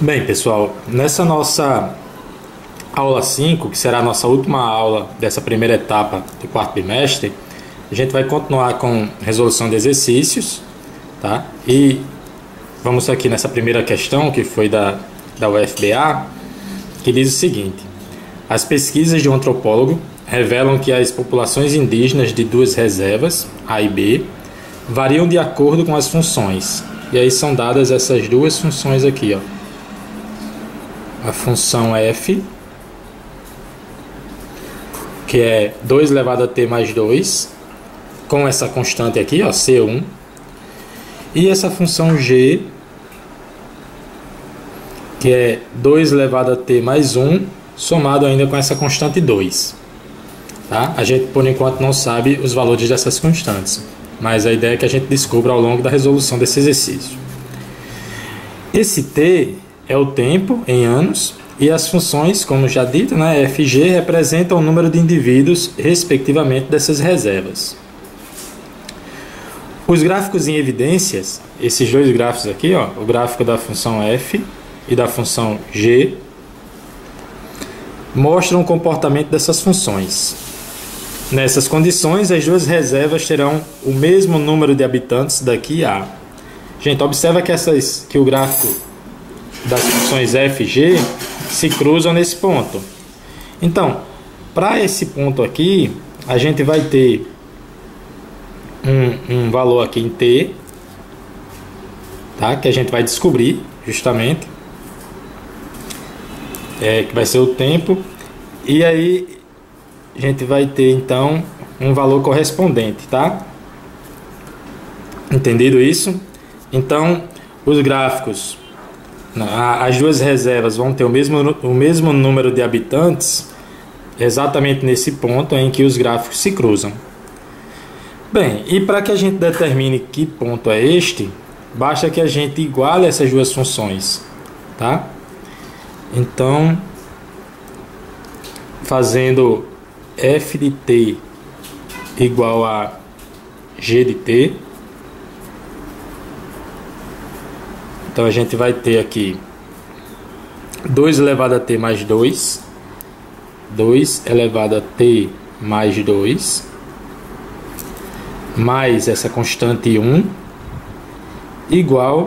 Bem, pessoal, nessa nossa aula 5, que será a nossa última aula dessa primeira etapa do quarto bimestre, a gente vai continuar com resolução de exercícios, tá? E vamos aqui nessa primeira questão, que foi da UFBA, que diz o seguinte: as pesquisas de um antropólogo revelam que as populações indígenas de duas reservas, A e B, variam de acordo com as funções. E aí são dadas essas duas funções aqui, ó. A função f, que é 2 elevado a t mais 2, com essa constante aqui, ó, C1. E essa função g, que é 2 elevado a t mais 1, somado ainda com essa constante 2. Tá? A gente, por enquanto, não sabe os valores dessas constantes, mas a ideia é que a gente descubra ao longo da resolução desse exercício. Esse t é o tempo em anos, e as funções, como já dito, né, f e g, representam o número de indivíduos, respectivamente, dessas reservas. Os gráficos em evidências, esses dois gráficos aqui, ó, o gráfico da função f e da função g, mostram o comportamento dessas funções. Nessas condições, as duas reservas terão o mesmo número de habitantes daqui a. Gente, observa que o gráfico das funções f e g se cruzam nesse ponto. Então, para esse ponto aqui, a gente vai ter um valor aqui em t, tá? Que a gente vai descobrir justamente, que vai ser o tempo, e aí a gente vai ter então um valor correspondente, tá? Entendido isso? Então, os gráficos, as duas reservas vão ter o mesmo número de habitantes exatamente nesse ponto em que os gráficos se cruzam. Bem, e para que a gente determine que ponto é este, basta que a gente iguale essas duas funções, tá? Então, fazendo f de t igual a g de t, então a gente vai ter aqui 2 elevado a t mais 2, 2 elevado a t mais 2, mais essa constante 1, igual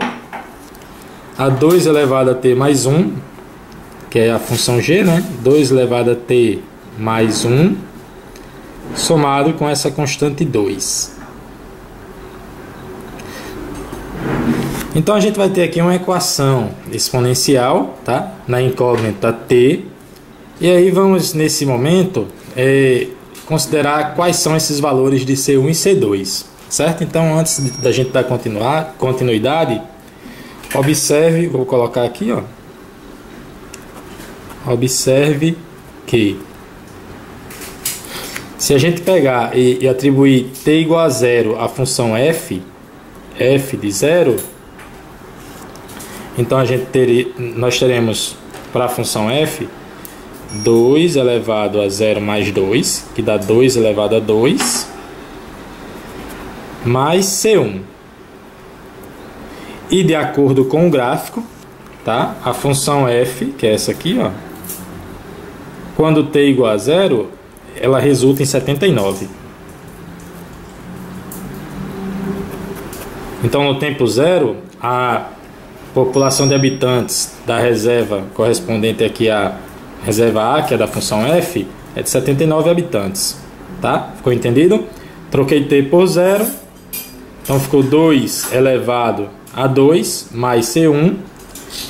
a 2 elevado a t mais 1, que é a função g, né? 2 elevado a t mais 1, somado com essa constante 2. Então a gente vai ter aqui uma equação exponencial, tá? Na incógnita t. E aí vamos, nesse momento, considerar quais são esses valores de C1 e C2, certo? Então, antes da gente dar continuidade, observe, vou colocar aqui, ó. Observe que se a gente pegar e atribuir t igual a 0 à função f de 0, então nós teremos para a função f 2 elevado a 0 mais 2, que dá 2 elevado a 2, mais C1. E de acordo com o gráfico, tá? A função f, que é essa aqui, ó, quando t igual a 0, ela resulta em 79. Então, no tempo zero, a população de habitantes da reserva correspondente aqui à reserva A, que é da função f, é de 79 habitantes. Tá? Ficou entendido? Troquei t por 0. Então, ficou 2 elevado a 2 mais C1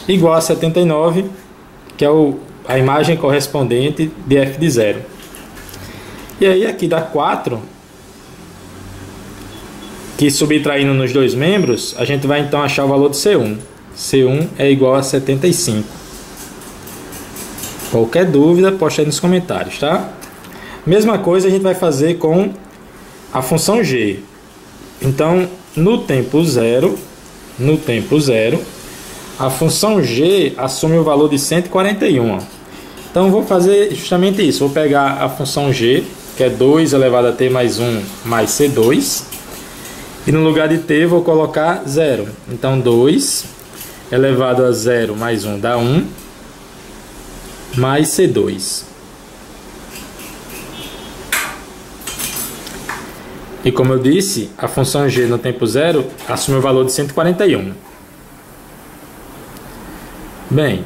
igual a 79, que é a imagem correspondente de f de 0. E aí aqui dá 4, que subtraindo nos dois membros, a gente vai então achar o valor de C1. C1 é igual a 75. Qualquer dúvida, posta aí nos comentários, tá? Mesma coisa a gente vai fazer com a função g. Então, no tempo zero, a função g assume o valor de 141. Então, vou fazer justamente isso. Vou pegar a função g, que é 2 elevado a t mais 1 mais C2. E no lugar de t, vou colocar 0. Então, 2 elevado a 0 mais 1 dá 1, mais C2. E como eu disse, a função g no tempo zero assume o valor de 141. Bem,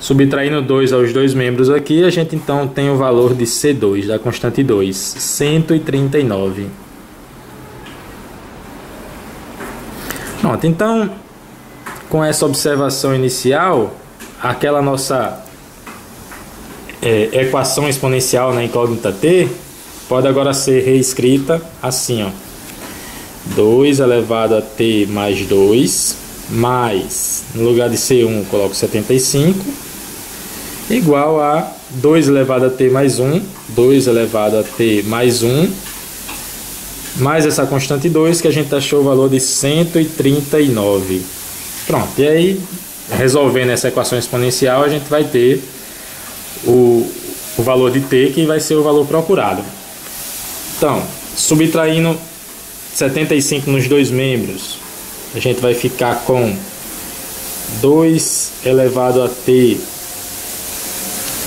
subtraindo 2 aos dois membros aqui, a gente então tem o valor de C2, da constante 2, 139. Pronto, então, com essa observação inicial, aquela nossa equação exponencial na incógnita t pode agora ser reescrita assim, ó. 2 elevado a t mais 2, mais, no lugar de C1, coloco 75, igual a 2 elevado a t mais 1, 2 elevado a t mais 1, mais essa constante 2, que a gente achou o valor de 139. Pronto, e aí, resolvendo essa equação exponencial, a gente vai ter o valor de t, que vai ser o valor procurado. Então, subtraindo 75 nos dois membros, a gente vai ficar com 2 elevado a t,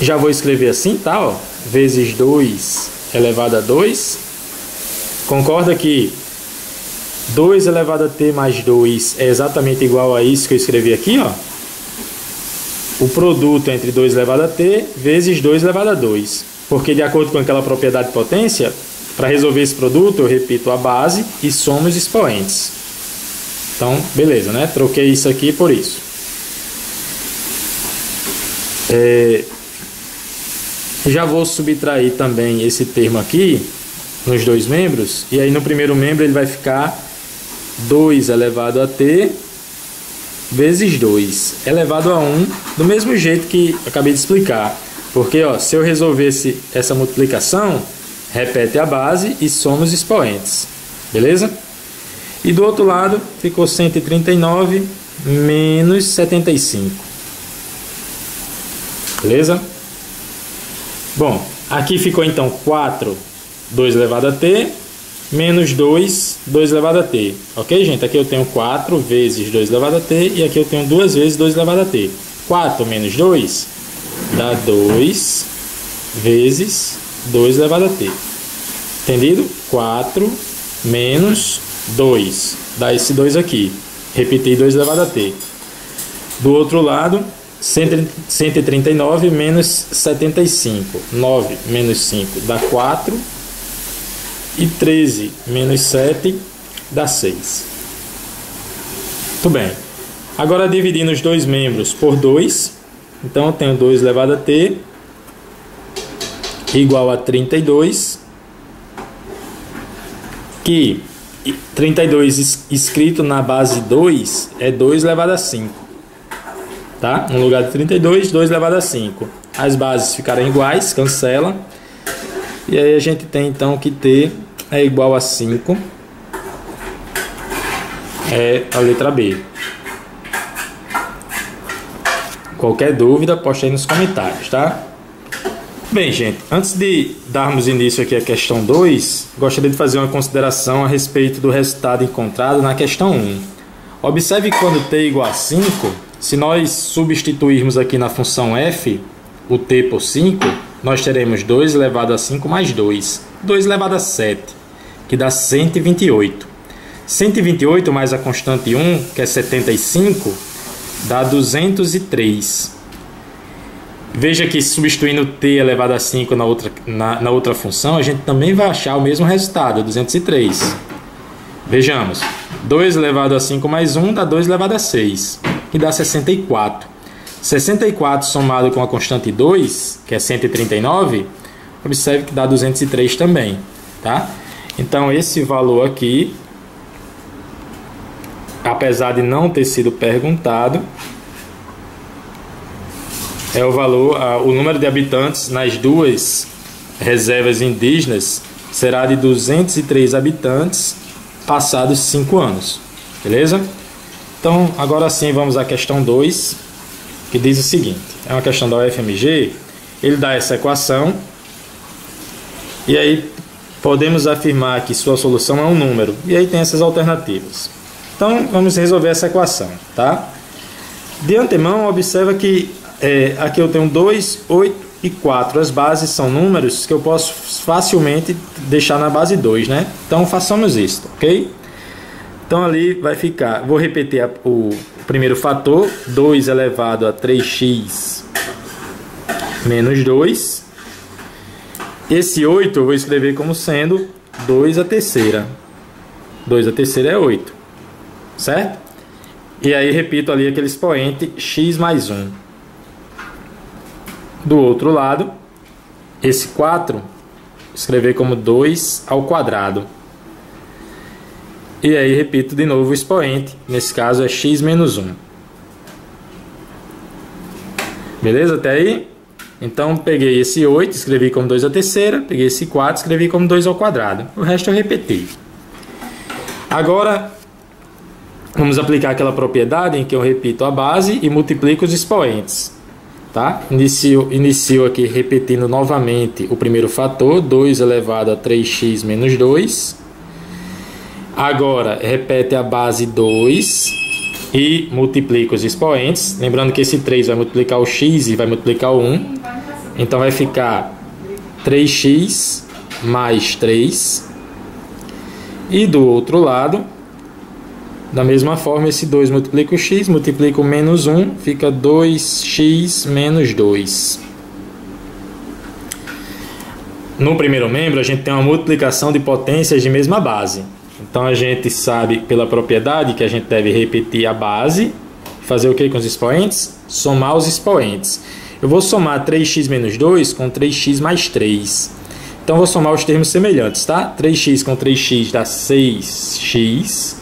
já vou escrever assim, tá? Ó, vezes 2 elevado a 2. Concorda que 2 elevado a t mais 2 é exatamente igual a isso que eu escrevi aqui, ó? O produto entre 2 elevado a t vezes 2 elevado a 2. Porque de acordo com aquela propriedade de potência, para resolver esse produto, eu repito a base e somo os expoentes. Então, beleza, né? Troquei isso aqui por isso. Já vou subtrair também esse termo aqui nos dois membros. E aí no primeiro membro ele vai ficar 2 elevado a t vezes 2 elevado a 1, do mesmo jeito que eu acabei de explicar. Porque ó, se eu resolvesse essa multiplicação, repete a base e soma os expoentes. Beleza? E do outro lado ficou 139 menos 75. Beleza? Bom, aqui ficou então 4, 2 elevado a t, menos 2, 2 elevado a t. Ok, gente? Aqui eu tenho 4 vezes 2 elevado a t e aqui eu tenho 2 vezes 2 elevado a t. 4 menos 2 dá 2 vezes 2 elevado a t. Entendido? 4 menos 2 dá esse 2 aqui. Repetir 2 elevado a t. Do outro lado, 139 menos 75. 9 menos 5 dá 4. E 13 menos 7 dá 6. Muito bem. Agora dividindo os dois membros por 2. Então eu tenho 2 elevado a t igual a 32. Que 32 escrito na base 2 é 2 elevado a 5. Tá? No lugar de 32, 2 elevado a 5. As bases ficaram iguais, cancela. E aí a gente tem então que t é igual a 5. É a letra B. Qualquer dúvida, posta aí nos comentários, tá? Bem, gente, antes de darmos início aqui à questão 2, gostaria de fazer uma consideração a respeito do resultado encontrado na questão 1. Observe que quando t é igual a 5, se nós substituirmos aqui na função f o t por 5, nós teremos 2 elevado a 5 mais 2, 2 elevado a 7, que dá 128. 128 mais a constante 1, que é 75, dá 203. Veja que substituindo t elevado a 5 na outra função, a gente também vai achar o mesmo resultado, 203. Vejamos, 2 elevado a 5 mais 1 dá 2 elevado a 6, que dá 64. 64 somado com a constante 2, que é 139, observe que dá 203 também, tá? Então esse valor aqui, apesar de não ter sido perguntado, é o valor, o número de habitantes nas duas reservas indígenas será de 203 habitantes passados 5 anos. Beleza? Então, agora sim, vamos à questão 2, que diz o seguinte. É uma questão da UFMG, ele dá essa equação, e aí podemos afirmar que sua solução é um número, e aí tem essas alternativas. Então, vamos resolver essa equação, tá? De antemão, observa que aqui eu tenho 2, 8 e 4. As bases são números que eu posso facilmente deixar na base 2, né? Então, façamos isso, ok? Então, ali vai ficar... Vou repetir o primeiro fator. 2 elevado a 3x menos 2. Esse 8 eu vou escrever como sendo 2 à terceira. 2 à terceira é 8, certo? E aí repito ali aquele expoente x mais 1. Do outro lado, esse 4, escrever como 2 ao quadrado. E aí repito de novo o expoente, nesse caso é x menos 1. Beleza até aí? Então peguei esse 8, escrevi como 2 à terceira, peguei esse 4, escrevi como 2 ao quadrado. O resto eu repeti. Agora, vamos aplicar aquela propriedade em que eu repito a base e multiplico os expoentes. Tá? Inicio aqui repetindo novamente o primeiro fator, 2 elevado a 3x menos 2. Agora, repete a base 2 e multiplica os expoentes. Lembrando que esse 3 vai multiplicar o x e vai multiplicar o 1. Então, vai ficar 3x mais 3. E do outro lado, da mesma forma, esse 2 multiplica o x, multiplica o menos 1, fica 2x menos 2. No primeiro membro, a gente tem uma multiplicação de potências de mesma base. Então, a gente sabe pela propriedade que a gente deve repetir a base, fazer o que com os expoentes? Somar os expoentes. Eu vou somar 3x menos 2 com 3x mais 3. Então, vou somar os termos semelhantes, tá? 3x com 3x dá 6x.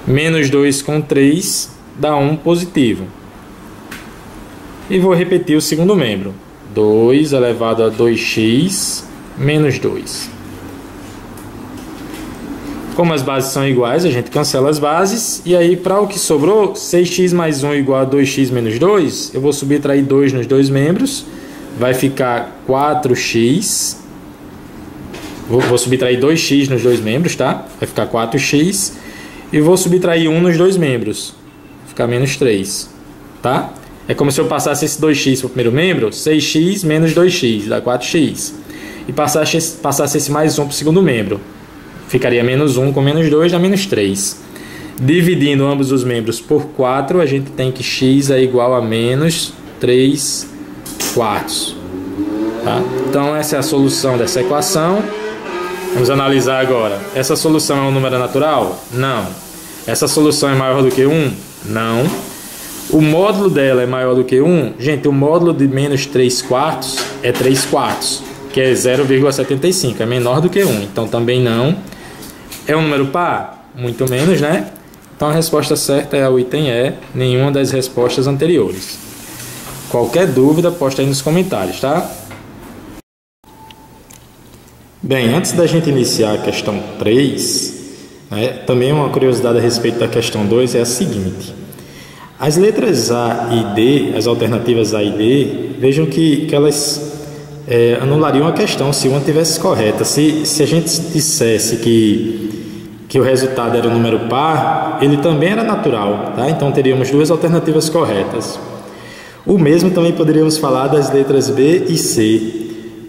Menos 2 com 3 dá 1 positivo. E vou repetir o segundo membro. 2 elevado a 2x menos 2. Como as bases são iguais, a gente cancela as bases. E aí, para o que sobrou, 6x mais 1 igual a 2x menos 2, eu vou subtrair 2 nos dois membros. Vai ficar 4x. Vou subtrair 2x nos dois membros, tá? Vai ficar 4x. E vou subtrair 1 nos dois membros. Vai ficar menos 3, tá? É como se eu passasse esse 2x para o primeiro membro. 6x menos 2x dá 4x. E passasse esse mais 1 para o segundo membro. Ficaria menos 1 com menos 2 dá menos 3. Dividindo ambos os membros por 4, a gente tem que x é igual a menos 3 quartos. Tá? Então, essa é a solução dessa equação. Vamos analisar agora. Essa solução é um número natural? Não. Essa solução é maior do que 1? Não. O módulo dela é maior do que 1? Gente, o módulo de menos 3 quartos é 3 quartos, que é 0,75. É menor do que 1. Então, também não. É um número par? Muito menos, né? Então, a resposta certa é o item E, nenhuma das respostas anteriores. Qualquer dúvida, posta aí nos comentários, tá? Bem, antes da gente iniciar a questão 3, né, também uma curiosidade a respeito da questão 2 é a seguinte. As letras A e D, as alternativas A e D, vejam que elas anulariam a questão se uma tivesse correta. Se a gente dissesse que o resultado era um número par, ele também era natural, tá? Então teríamos duas alternativas corretas. O mesmo também poderíamos falar das letras B e C,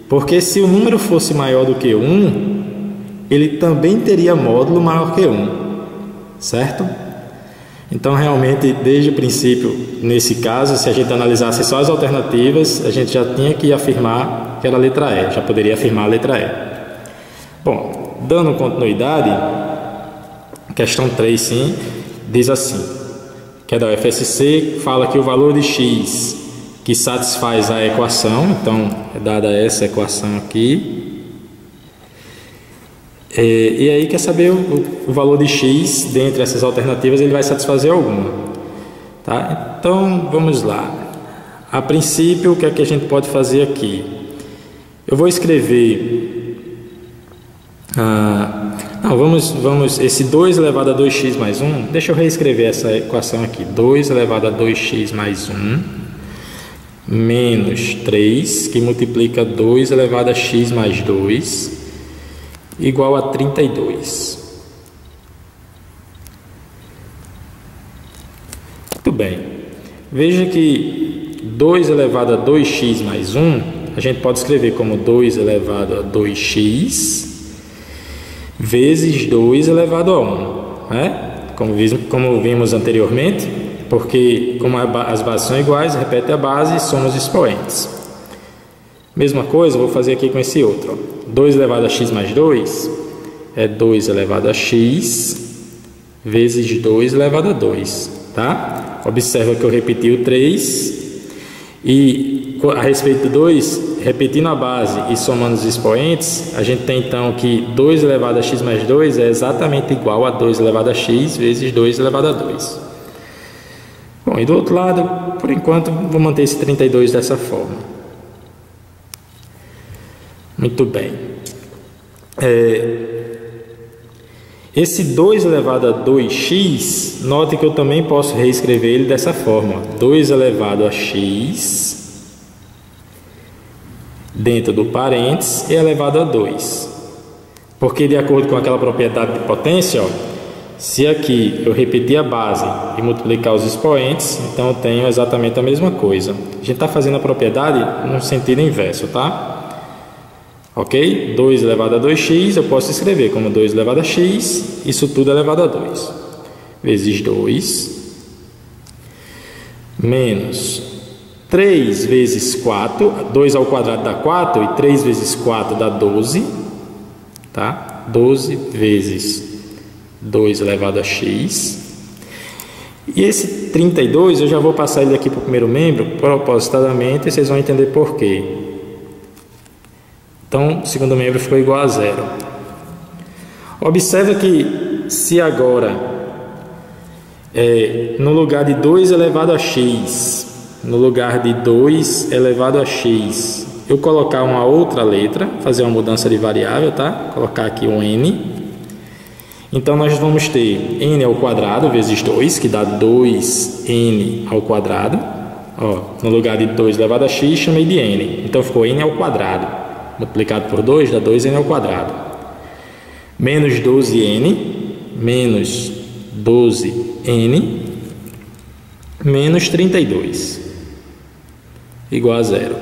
porque se o número fosse maior do que 1, ele também teria módulo maior que 1, certo? Então, realmente, desde o princípio, nesse caso, se a gente analisasse só as alternativas, a gente já tinha que afirmar que era a letra E, já poderia afirmar a letra E. Bom, dando continuidade, questão 3, sim, diz assim, que é da UFSC, fala que o valor de x que satisfaz a equação, então é dada essa equação aqui, e aí quer saber o valor de x dentre essas alternativas, ele vai satisfazer alguma, tá? Então vamos lá. A princípio, o que é que a gente pode fazer aqui? Eu vou escrever vamos esse 2 elevado a 2x mais 1, deixa eu reescrever essa equação aqui, 2 elevado a 2x mais 1 menos 3, que multiplica 2 elevado a x mais 2, igual a 32. Muito bem. Veja que 2 elevado a 2x mais 1, a gente pode escrever como 2 elevado a 2x vezes 2 elevado a 1, né? Como vimos anteriormente, porque como as bases são iguais, repete a base e soma os expoentes. Mesma coisa, vou fazer aqui com esse outro. Ó. 2 elevado a x mais 2 é 2 elevado a x vezes 2 elevado a 2, tá? Observa que eu repeti o 3 e a respeito do 2, repetindo a base e somando os expoentes, a gente tem então que 2 elevado a x mais 2 é exatamente igual a 2 elevado a x vezes 2 elevado a 2. Bom, e do outro lado, por enquanto, vou manter esse 32 dessa forma. Muito bem. Esse 2 elevado a 2x, note que eu também posso reescrever ele dessa forma. 2 elevado a x dentro do parênteses e elevado a 2. Porque de acordo com aquela propriedade de potência, ó, se aqui eu repetir a base e multiplicar os expoentes, então eu tenho exatamente a mesma coisa. A gente está fazendo a propriedade no sentido inverso, tá? Ok? 2 elevado a 2x, eu posso escrever como 2 elevado a x, isso tudo elevado a 2, vezes 2, menos 3 vezes 4, 2 ao quadrado dá 4, e 3 vezes 4 dá 12, tá? 12 vezes 2 elevado a x. E esse 32, eu já vou passar ele aqui para o primeiro membro, propositadamente, e vocês vão entender por quê. Então, o segundo membro ficou igual a 0. Observa que se agora, no lugar de 2 elevado a x, no lugar de 2 elevado a x, eu colocar uma outra letra, fazer uma mudança de variável, tá? Colocar aqui um n. Então, nós vamos ter n ao quadrado vezes 2, que dá 2n ao quadrado. Ó, no lugar de 2 elevado a x, chamei de n. Então, ficou n ao quadrado. Multiplicado por 2 dá 2n ao quadrado. Menos 12n, menos 12n, menos 32, igual a 0.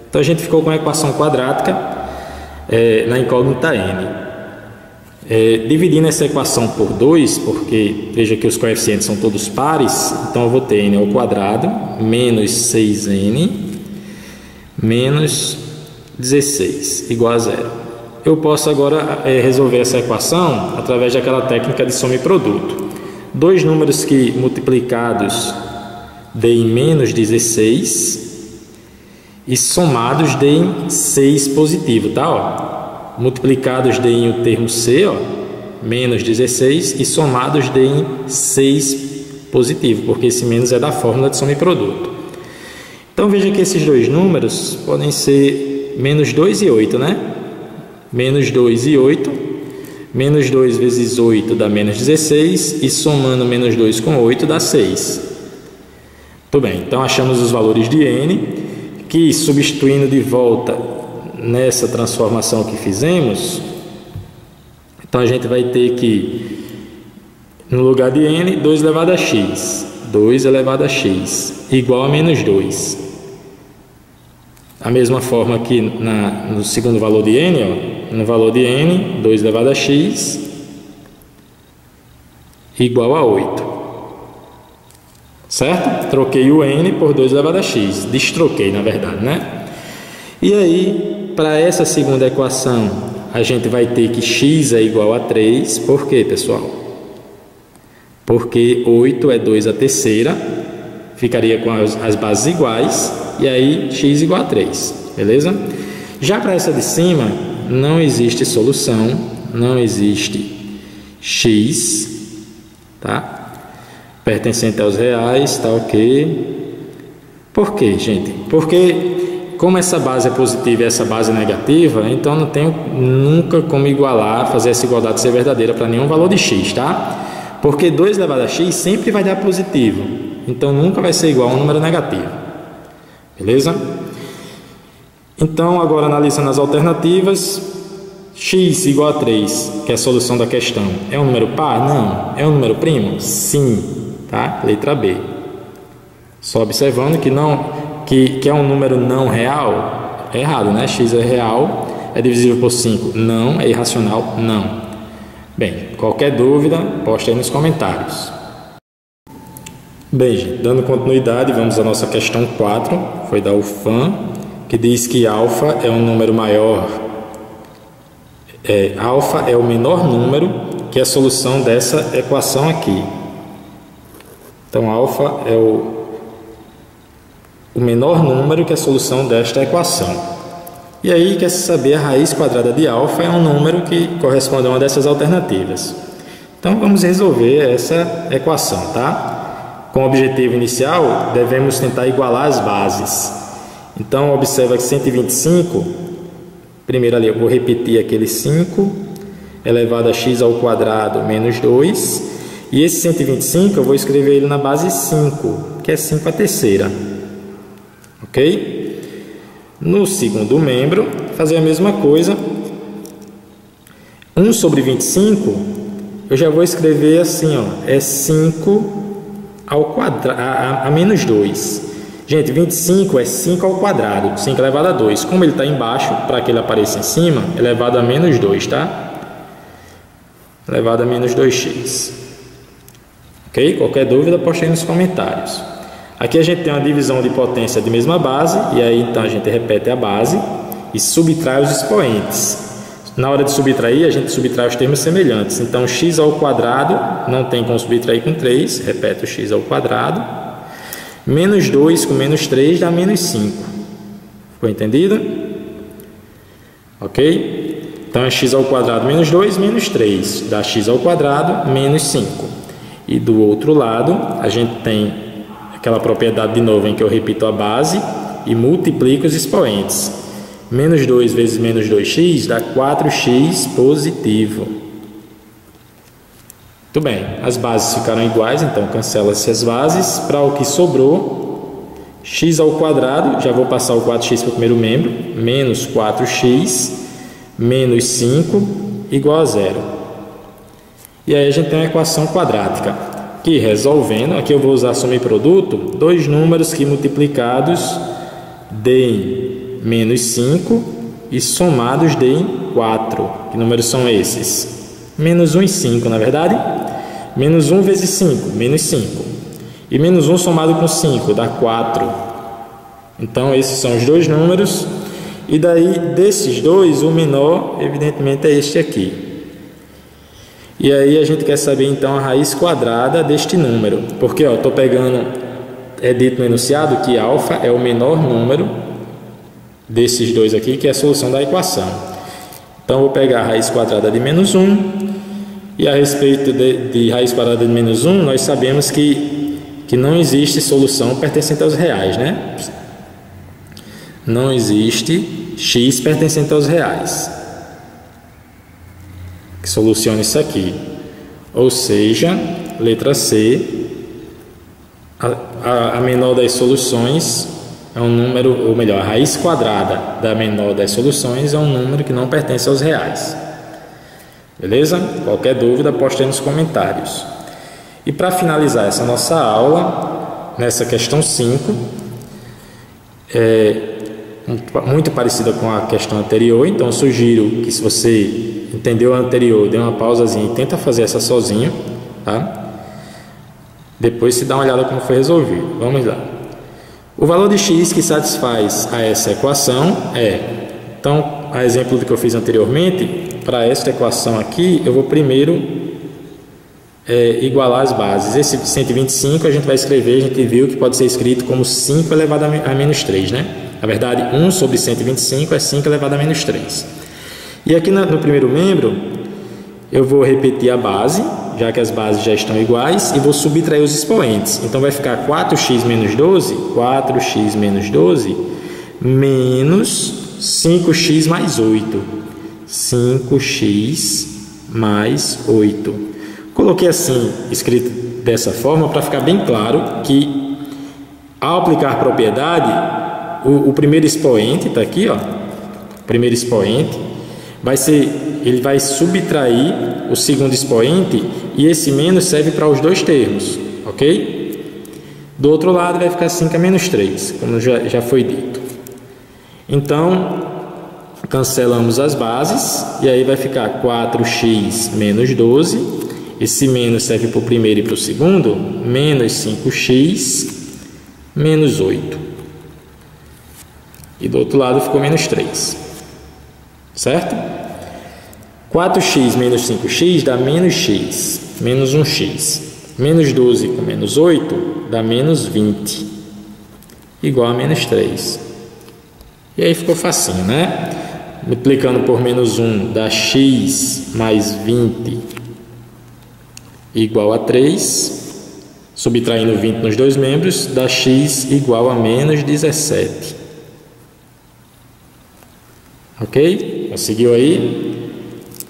Então a gente ficou com a equação quadrática na incógnita n. Dividindo essa equação por 2, porque veja que os coeficientes são todos pares, então eu vou ter n ao quadrado, menos 6n, menos 16, igual a 0. Eu posso agora resolver essa equação através daquela técnica de soma e produto. Dois números que multiplicados deem menos 16 e somados deem 6 positivo, tá? Ó. Multiplicados deem o termo C, ó, menos 16, e somados deem 6 positivo, porque esse menos é da fórmula de soma e produto. Então veja que esses dois números podem ser menos 2 e 8, né? Menos 2 e 8. Menos 2 vezes 8 dá menos 16. E somando menos 2 com 8 dá 6. Muito bem, então achamos os valores de n, que substituindo de volta nessa transformação que fizemos, então a gente vai ter que, no lugar de n, 2 elevado a x. 2 elevado a x igual a menos 2. A mesma forma que no segundo valor de n, ó, no valor de n, 2 elevado a x igual a 8. Certo? Troquei o n por 2 elevado a x. Destroquei, na verdade, né? E aí, para essa segunda equação, a gente vai ter que x é igual a 3. Por quê, pessoal? Porque 8 é 2 a terceira. Ficaria com as bases iguais. E aí, x igual a 3, beleza? Já para essa de cima, não existe solução, não existe x, tá? Pertencente aos reais, tá ok? Por quê, gente? Porque como essa base é positiva e essa base é negativa, então não tenho nunca como igualar, fazer essa igualdade ser verdadeira para nenhum valor de x, tá? Porque 2 elevado a x sempre vai dar positivo, então nunca vai ser igual a um número negativo. Beleza? Então, agora analisando as alternativas, x igual a 3, que é a solução da questão, é um número par? Não. É um número primo? Sim. Tá? Letra B. Só observando que é um número não real. É errado, né? X é real, é divisível por 5. Não, é irracional, não. Bem, qualquer dúvida, poste aí nos comentários. Bem, gente, dando continuidade, vamos à nossa questão 4, foi da UFAM, que diz que alfa é um número maior. Alfa é o menor número que é a solução dessa equação aqui. Então, alfa é o menor número que é a solução desta equação. E aí, quer saber, a raiz quadrada de alfa é um número que corresponde a uma dessas alternativas. Então, vamos resolver essa equação, tá? Com o objetivo inicial, devemos tentar igualar as bases. Então, observa que 125, primeiro ali eu vou repetir aquele 5, elevado a x ao quadrado menos 2. E esse 125 eu vou escrever ele na base 5, que é 5 a terceira. Ok? No segundo membro, fazer a mesma coisa. 1 sobre 25, eu já vou escrever assim, ó, é 5 ao quadrado, a menos 2. Gente, 25 é 5 ao quadrado, 5 elevado a 2. Como ele está embaixo, para que ele apareça em cima, elevado a menos 2, tá? Elevado a menos 2x. Ok? Qualquer dúvida, poste aí nos comentários. Aqui a gente tem uma divisão de potência de mesma base, e aí então a gente repete a base e subtrai os expoentes. Na hora de subtrair, a gente subtrai os termos semelhantes. Então, x ao quadrado não tem como subtrair com 3, repete o x ao quadrado. Menos 2 com menos 3 dá menos 5. Ficou entendido? Ok? Então, é x ao quadrado menos 2, menos 3. Dá x ao quadrado menos 5. E do outro lado, a gente tem aquela propriedade de novo em que eu repito a base e multiplico os expoentes. Menos 2 vezes menos 2x dá 4x positivo. Muito bem, as bases ficaram iguais, então cancela-se as bases. Para o que sobrou, x ao quadrado, já vou passar o 4x para o primeiro membro, menos 4x, menos 5, igual a zero. E aí a gente tem uma equação quadrática, que resolvendo, aqui eu vou usar soma e produto, dois números que multiplicados deem menos 5 e somados deem 4. Que números são esses? Menos 1 e 5, na verdade? Menos 1 vezes 5, menos 5. E menos 1 somado com 5 dá 4. Então, esses são os dois números. E daí, desses dois, o menor, evidentemente, é este aqui. E aí, a gente quer saber, então, a raiz quadrada deste número. Porque, ó, estou pegando, é dito no enunciado que alfa é o menor número desses dois aqui, que é a solução da equação. Então, vou pegar a raiz quadrada de menos 1. E a respeito de raiz quadrada de menos 1, nós sabemos que não existe solução pertencente aos reais, né? Não existe x pertencente aos reais que solucione isso aqui. Ou seja, letra C, a menor das soluções é um número, ou melhor, a raiz quadrada da menor das soluções é um número que não pertence aos reais. Beleza? Qualquer dúvida, poste aí nos comentários. E para finalizar essa nossa aula, nessa questão 5, muito parecida com a questão anterior, então eu sugiro que, se você entendeu a anterior, dê uma pausazinha e tenta fazer essa sozinho, tá? Depois se dá uma olhada como foi resolvido. Vamos lá. O valor de x que satisfaz a essa equação é, então, a exemplo do que eu fiz anteriormente, para esta equação aqui, eu vou primeiro igualar as bases. Esse 125 a gente vai escrever, a gente viu que pode ser escrito como 5 elevado a menos 3, né? Na verdade, 1 sobre 125 é 5 elevado a menos 3. E aqui no primeiro membro, eu vou repetir a base, já que as bases já estão iguais, e vou subtrair os expoentes. Então, vai ficar 4x menos 12, 4x menos 12, menos 5x mais 8. 5x mais 8. Coloquei assim, escrito dessa forma, para ficar bem claro que, ao aplicar propriedade, o primeiro expoente, está aqui, ó, o primeiro expoente, ele vai subtrair o segundo expoente, e esse menos serve para os dois termos, ok? Do outro lado vai ficar 5 a menos 3, como já foi dito. Então, cancelamos as bases e aí vai ficar 4x menos 12. Esse menos serve para o primeiro e para o segundo. Menos 5x menos 8. E do outro lado ficou menos 3. Certo? 4x menos 5x dá menos x. Menos 1x. Menos 12 com menos 8 dá menos 20. Igual a menos 3. E aí ficou facinho, né? Multiplicando por menos 1 dá x mais 20 igual a 3. Subtraindo 20 nos dois membros, dá x igual a menos 17. Ok? Conseguiu aí?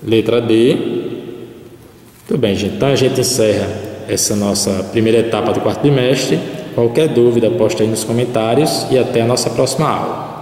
Letra D. Tudo bem, gente. Então a gente encerra essa nossa primeira etapa do quarto bimestre. Qualquer dúvida, posta aí nos comentários e até a nossa próxima aula.